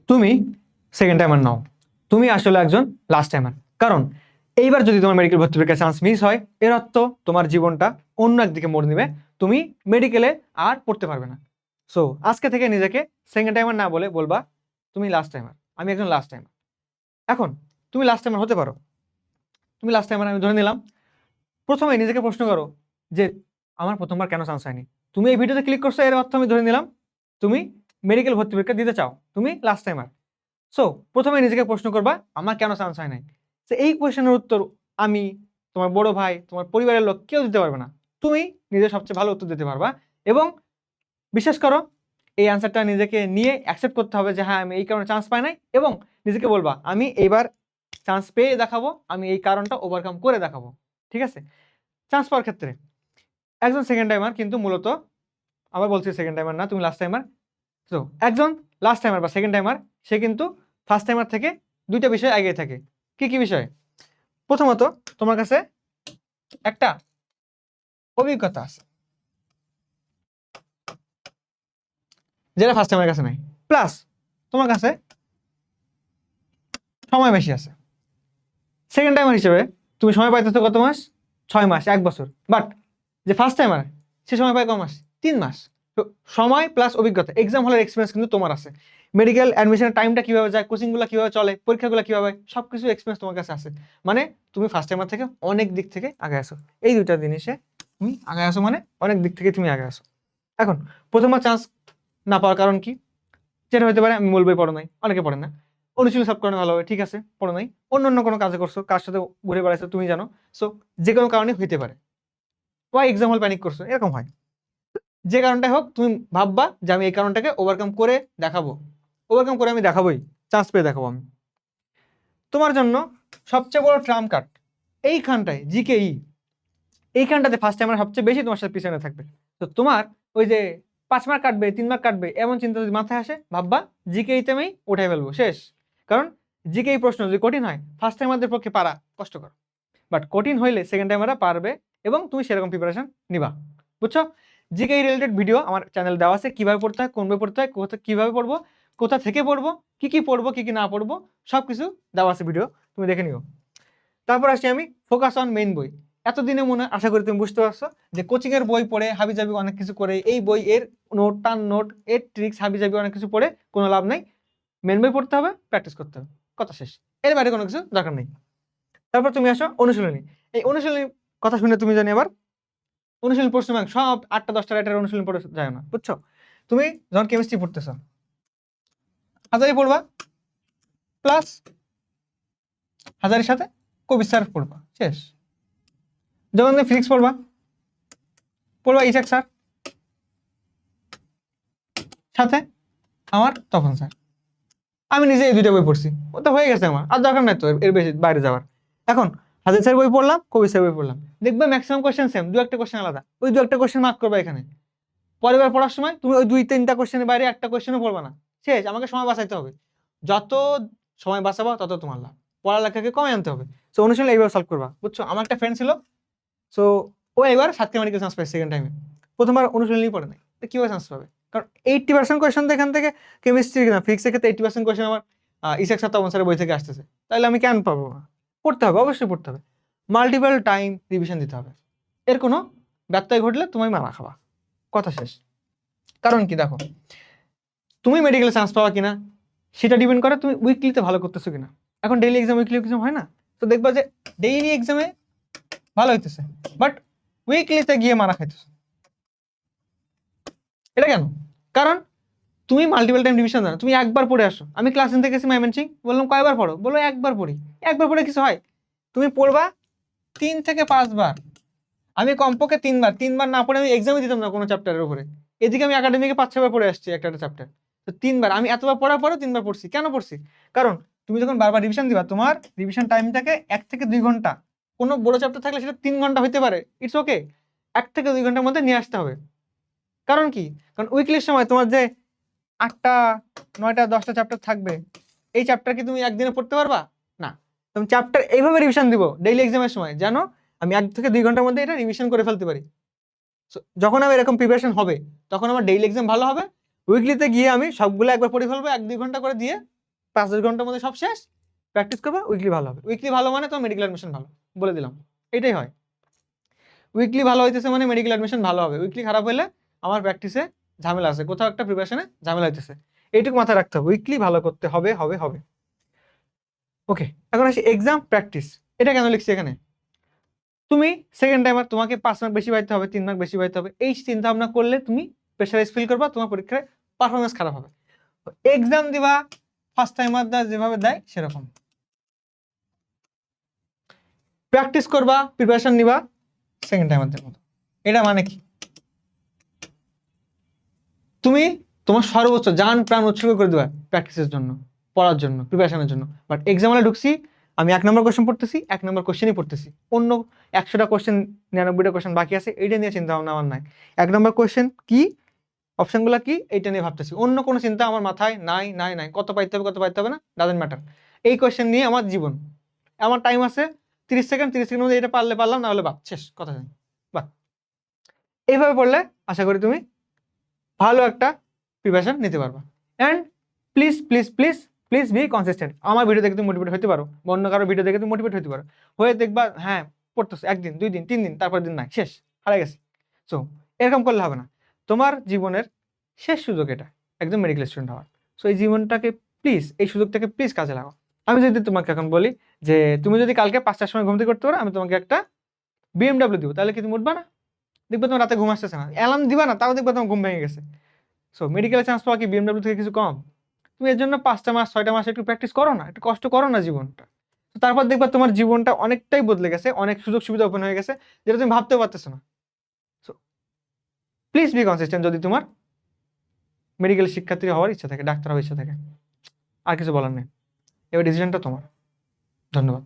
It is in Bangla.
তুমি সেকেন্ড টাইমার নাও, তুমি আসলে একজন লাস্ট টাইমার। কারণ এইবার যদি তোমার মেডিকেল ভর্তি পরীক্ষার চান্স মিস হয়, এর অর্থ তোমার জীবনটা অন্য একদিকে মোড় নেবে, তুমি মেডিকেলে আর পড়তে পারবে না। সো আজকে থেকে নিজেকে সেকেন্ড টাইমার না বলে বলবা তুমি লাস্ট টাইমার, আমি একজন লাস্ট টাইমার। এখন তুমি লাস্ট টাইমার হতে পারো, তুমি লাস্ট টাইমার আমি ধরে নিলাম। প্রথমে নিজেকে প্রশ্ন করো যে আমার প্রথমবার কেন চান্স হয়নি। তুমি এই ভিডিওতে ক্লিক করছো, এর অর্থ আমি ধরে নিলাম তুমি মেডিকেল ভর্তি পরীক্ষা দিতে চাও, তুমি লাস্ট টাইমার। সো প্রথমে নিজেকে প্রশ্ন করবা আমার কেন চান্স হয় নাই। তো এই কোয়েশ্চেনের উত্তর আমি, তোমার বড় ভাই, তোমার পরিবারের লোক কেউ দিতে পারবে না। তুমি নিজে সবচেয়ে ভালো উত্তর দিতে পারবা। এবং বিশ্বাস করো, এই অ্যান্সারটা নিজেকে নিয়ে অ্যাকসেপ্ট করতে হবে যে হ্যাঁ আমি এই কারণে চান্স পাই নাই, এবং নিজেকে বলবা আমি এইবার চান্স পেয়ে দেখাবো, আমি এই কারণটা ওভারকাম করে দেখাবো। ঠিক আছে? চান্স পাওয়ার ক্ষেত্রে একজন সেকেন্ড টাইমার কিন্তু মূলত, আবার বলছি সেকেন্ড টাইমার না, তুমি লাস্ট টাইমার। তো একজন লাস্ট টাইমার বা সেকেন্ড টাইমার সে কিন্তু ফার্স্ট টাইমার থেকে দুইটা বিষয় এগিয়ে থাকে। কি কি বিষয়? প্রথমত তোমার কাছে একটা অভিজ্ঞতা আছে যেটা ফার্স্ট টাইমের কাছে নাই, প্লাস তোমার কাছে সময় বেশি আছে। সেকেন্ড টাইমার হিসেবে তুমি সময় পাইতেছো কত মাস? 6 মাস, 1 বছর। বাট যে ফার্স্ট টাইমার সে সময় পায় কত মাস? 3 মাস। তো সময় প্লাস অভিজ্ঞতা, এক্সাম হলের এক্সপিরিয়েন্স কিন্তু তোমার আছে। মেডিকেল অ্যাডমিশনের টাইমটা কিভাবে যায়, কোচিংগুলো কিভাবে চলে, পরীক্ষাগুলো কিভাবে, সবকিছু এক্সপিরিয়েন্স তোমার কাছে আছে। মানে তুমি ফার্স্ট টাইমার থেকে অনেক দিক থেকে আগে আসো। এই দুইটা জিনিসে তুমি আগে আসো, মানে অনেক দিক থেকে তুমি আগে আসো। এখন প্রথমবার চান্স না পাওয়ার কারণ কি? যেটা হতে পারে আমি বলবোই পড়ো নাই, অনেকে পড়ে না, অনুশীলন সব করেন ভালোভাবে, ঠিক আছে, পড়ো নাই, অন্য কোনো কাজে করছো, কার সাথে ঘুরে বেড়াইছো তুমি জানো। সো যে কোনো কারণে হইতে পারে, বা এক্সাম হল প্যানিক করছো, এরকম হয়। যে কারণটাই হোক তুমি ভাববা যে আমি এই কারণটাকে ওভারকাম করে দেখাবো, ওভারকাম করে আমি দেখাবোই, চান্স পেয়ে দেখাবো আমি। তোমার জন্য সবচেয়ে বড় ট্রাম্প কার্ড এইখানটায়, জিকেই। এইখানটাতে ফার্স্ট টাইমার সবচেয়ে বেশি তোমার সাথে পিছনে থাকবে। তো তোমার ওই যে 5 মার্ক কাটবে, 3 মার্ক কাটবে, এমন চিন্তা যদি মাথায় আসে, ভাববা জিকেইতে আমি উঠাই ফেলবো, শেষ। কারণ জিকেই প্রশ্ন যদি কঠিন হয়, ফার্স্ট টাইমারদের পক্ষে পারা কষ্টকর, বাট কঠিন হইলে সেকেন্ড টাইমাররা পারবে, এবং তুমি সেরকম প্রিপারেশন নিবা। বুঝছো? জিকেই রিলেটেড ভিডিও আমার চ্যানেল দেওয়া আছে, কিভাবে পড়তে হয়, কোন বই পড়তে হয়, কিভাবে পড়বো, কোথা থেকে পড়বো, কি পড়বো, কি না পড়বো, সবকিছু দেওয়া আছে ভিডিও, তুমি দেখে নিও। তারপর আসছি আমি ফোকাস অন মেইন বই। এতদিনে মনে আশা করি তুমি বুঝতে পারছো যে কোচিং এর বই পড়ে হাবিজাবি অনেক কিছু করে, এই বই এর নোট, টান নোট, এর ট্রিক্স, হাবিজাবি অনেক কিছু পড়ে কোনো লাভ নাই। মেন বই পড়তে হবে, প্র্যাকটিস করতে হবে, কথা শেষ। এর বাইরে কোনো কিছু দরকার নেই। তারপর তুমি আসো অনুশীলনী। এই অনুশীলনী কথা শুনে তুমি জানি আবার অনুশীলনী প্রশ্ন ব্যাংক সব 8টা 10টা রাইটার অনুশীলন পড়ে যায় না, বুঝছো? তুমি যখন কেমিস্ট্রি পড়তেছো, হাজারি পড়বা, প্লাস হাজারির সাথে কবি স্যার পড়বা, শেষ। যখন তুমি ফিজিক্স পড়বা, পড়বা ইসাক স্যার, সাথে আমার তপন স্যার। আমি নিজে এই দুইটা বই পড়ছি, ওটা হয়ে গেছে আমার, আর দরকার নাই তো এর বেশি বাইরে যাওয়ার। এখন হাজার স্যার বই পড়লাম, কবি স্যার বই পড়লাম, দেখবে ম্যাক্সিমাম কোশ্চেন সেম, দু একটা কোশ্চেন আলাদা, ওই দু একটা কোশ্চেন মার্ক করবে এখানে। পরের বার পড়ার সময় তুমি ওই 2-3টা কোশ্চেনের বাইরে একটা কোশ্চেনও পড়বা না, শেষ। আমাকে সময় বাঁচাইতে হবে, যত সময় বাঁচাবো তত তোমার লাভ। পড়ালেখাকে কমে আনতে হবে। সো অনুশীলন এইভাবে সলভ করবা, বুঝছো? আমার একটা ফ্রেন্ড ছিল, সো ও এবার সাতক্ষীরা মেডিকেল চান্স পাইছে সেকেন্ড টাইমে। প্রথমবার অনুশীলনই পড়ে নাই, তো কিভাবে চান্স পাবে? কারণ 80% কোয়েশ্চেন তো এখান থেকে, কেমিস্ট্রি না ফিজিক্সের ক্ষেত্রে 80% কোয়েশ্চেন আমার ইসাক স্যার তপন স্যারের বই থেকে আসতেছে, তাহলে আমি কেন পাবো না? পড়তে হবে, অবশ্যই পড়তে হবে, মাল্টিপল টাইম রিভিশন দিতে হবে। এর কোনো ব্যত্যয় ঘটলে তুমি মারা খাবা, কথা শেষ। কারণ কি দেখো, তুমি মেডিকেলে চান্স পাওয়া কিনা সেটা ডিপেন্ড করে তুমি উইকলিতে ভালো করতেছো কিনা। এখন ডেইলি এক্সাম, উইকলি এক্সাম হয় না, তো দেখবা যে ডেইলি এক্সামে ভালো হইতেছে, বাট উইকলিতে গিয়ে মারা খাইতেছে। এটা কেন? কারণ তুমি মাল্টিপল টাইম রিভিশন দাও, তুমি একবার পড়ে আসো। আমি ক্লাস 10 থেকে গেছি মাইমেনসিং, বললাম কয়বার পড়ো, বলো একবার পড়ি। একবার পড়ে কিছু হয়? তুমি পড়বা 3 থেকে 5 বার, আমি কমপক্ষে 3 বার। 3 বার না পড়ে আমি এক্সামে দিতাম না কোনো চ্যাপ্টারের উপরে। এদিকে আমি একাডেমিকে 5-6 বার পড়ে আসছি একটা চ্যাপ্টার। তো 3 বার, আমি এতবার পড়ার পরেও 3 বার পড়ছি। কেন পড়ছি? কারণ তুমি যখন বারবার রিভিশন দিবা, তোমার রিভিশন টাইমটাকে 1 থেকে 2 ঘন্টা, কোনো বড় চ্যাপ্টার থাকলে সেটা 3 ঘন্টা হতে পারে, ইটস ওকে, 1 থেকে 2 ঘন্টার মধ্যে নিয়ে আসতে হবে। কারণ কি? কারণ উইকলির সময় তোমার যে 8টা 9টা 10টা চ্যাপ্টার থাকবে, এই চ্যাপ্টার কি তুমি একদিনে পড়তে পারবা না? তুমি চ্যাপ্টার এইভাবে রিভিশন দিব ডেইলি এক্সামের সময়, যেন আমি 1 থেকে 2 ঘন্টার মধ্যে এটা রিভিশন করে ফেলতে পারি। যখন আমার এরকম প্রিপারেশন হবে, তখন আমার ডেইলি এক্সাম ভালো হবে। উইকলিতে গিয়ে আমি সবগুলো একবার পড়ে ফেলবো 1-2 ঘন্টা করে দিয়ে, 5-10 ঘন্টার মধ্যে সব শেষ, প্র্যাকটিস করবা, উইকলি ভালো হবে। উইকলি ভালো মানে তোমার মেডিকেল অ্যাডমিশন ভালো, বলে দিলাম, এটাই হয়। উইকলি ভালো হইতেছে মানে মেডিকেল অ্যাডমিশন ভালো হবে, উইকলি খারাপ হলে আমার প্র্যাকটিসে ঝামেলা আছে, কোথাও একটা প্রিপারেশনে ঝামেলা হইতেছে, এইটুকু মাথায় রাখতে হবে। উইকলি ভালো করতে হবে, হবে হবে। ওকে, এখন আসি এক্সাম প্র্যাকটিস। এটা কেন লিখছি এখানে? তুমি সেকেন্ড টাইমার, তোমাকে 5 মার্ক বেশি পাইতে হবে, 3 মার্ক বেশি পাইতে হবে, এই চিন্তা ভাবনা করলে তুমি প্রেশারাইজ ফিল করবা, তোমার পরীক্ষায় পারফরমেন্স খারাপ হবে। এক্সাম দিবা ফার্স্ট টাইমার যেভাবে দেয় সেরকম, প্র্যাকটিস করবা, প্রিপারেশন নিবা সেকেন্ড টাইমারদের মতো। এটা মানে কি? তুমি তোমার সর্বোচ্চ জান প্রাণ উৎসর্গ করে দেবা প্র্যাকটিসের জন্য, পড়ার জন্য, প্রিপারেশনের জন্য। বাট এক্সাম হলে ঢুকছি, আমি 1 নম্বর কোশ্চেন পড়তেছি, 1 নম্বর কোশ্চেনই পড়তেছি, অন্য 100টা কোশ্চেন, 99টা কোশ্চেন বাকি আছে, এইটা নিয়ে চিন্তা ভাবনা আমার নাই। 1 নম্বর কোশ্চেন কি, অপশনগুলো কি, এইটা নিয়ে ভাবতেছি, অন্য কোনো চিন্তা আমার মাথায় নাই নাই নাই। কত পাইতে হবে কত পাইতে হবে না, ডাজেন্ট ম্যাটার। এই কোশ্চেন নিয়ে আমার জীবন, আমার টাইম আছে 30 সেকেন্ড, 30 সেকেন্ড মধ্যে এটা পারলে পারলাম, না হলে বাদ, শেষ কথা জানি। বাহ, এইভাবে পড়লে আশা করি তুমি ভালো একটা প্রিপারেশন নিতে পারবা। And please please please please be consistent. আমার ভিডিও দেখে তুমি মোটিভেট হতে পারো, বা অন্য কারো ভিডিও দেখে তুমি মোটিভেট হতে পারো, হয়ে দেখবা হ্যাঁ পড়তেছো, 1 দিন 2 দিন 3 দিন, তারপর দিন নাই, শেষ, হারাই গেছে। সো এরকম করলে হবে না, তোমার জীবনের শেষ সুযোগ এটা, একদম মেডিকেল স্টুডেন্ট হওয়ার। সো এই জীবনটাকে প্লিজ, এই সুযোগটাকে প্লিজ কাজে লাগাও। আমি যদি তোমাকে এখন বলি যে তুমি যদি কালকে 5টার সময় ঘুম থেকে করতে পারো, আমি তোমাকে একটা BMW দিব, তাহলে কি তুমি উঠবা না? দেখবে তোমার রাতে ঘুম আসতেছে না, অ্যালার্ম দিবা না, তাও দেখবে তোমার ঘুম ভেঙে গেছে। সো মেডিকেল চান্স পাওয়া কি BMW থেকে কিছু কম? তুমি এর জন্য 5টা মাস 6টা মাস একটু প্র্যাকটিস করো না, একটু কষ্ট করো না জীবনটা, তো তারপর দেখবা তোমার জীবনটা অনেকটাই বদলে গেছে, অনেক সুযোগ সুবিধা ওপেন হয়ে গেছে, যেটা তুমি ভাবতেও পারতেছো না। সো প্লিজ বি কনসিস্টেন্ট যদি তোমার মেডিকেল শিক্ষার্থী হওয়ার ইচ্ছা থাকে, ডাক্তার হওয়ার ইচ্ছা থাকে। আর কিছু বলার নেই, এবার ডিসিশনটা তোমার। ধন্যবাদ।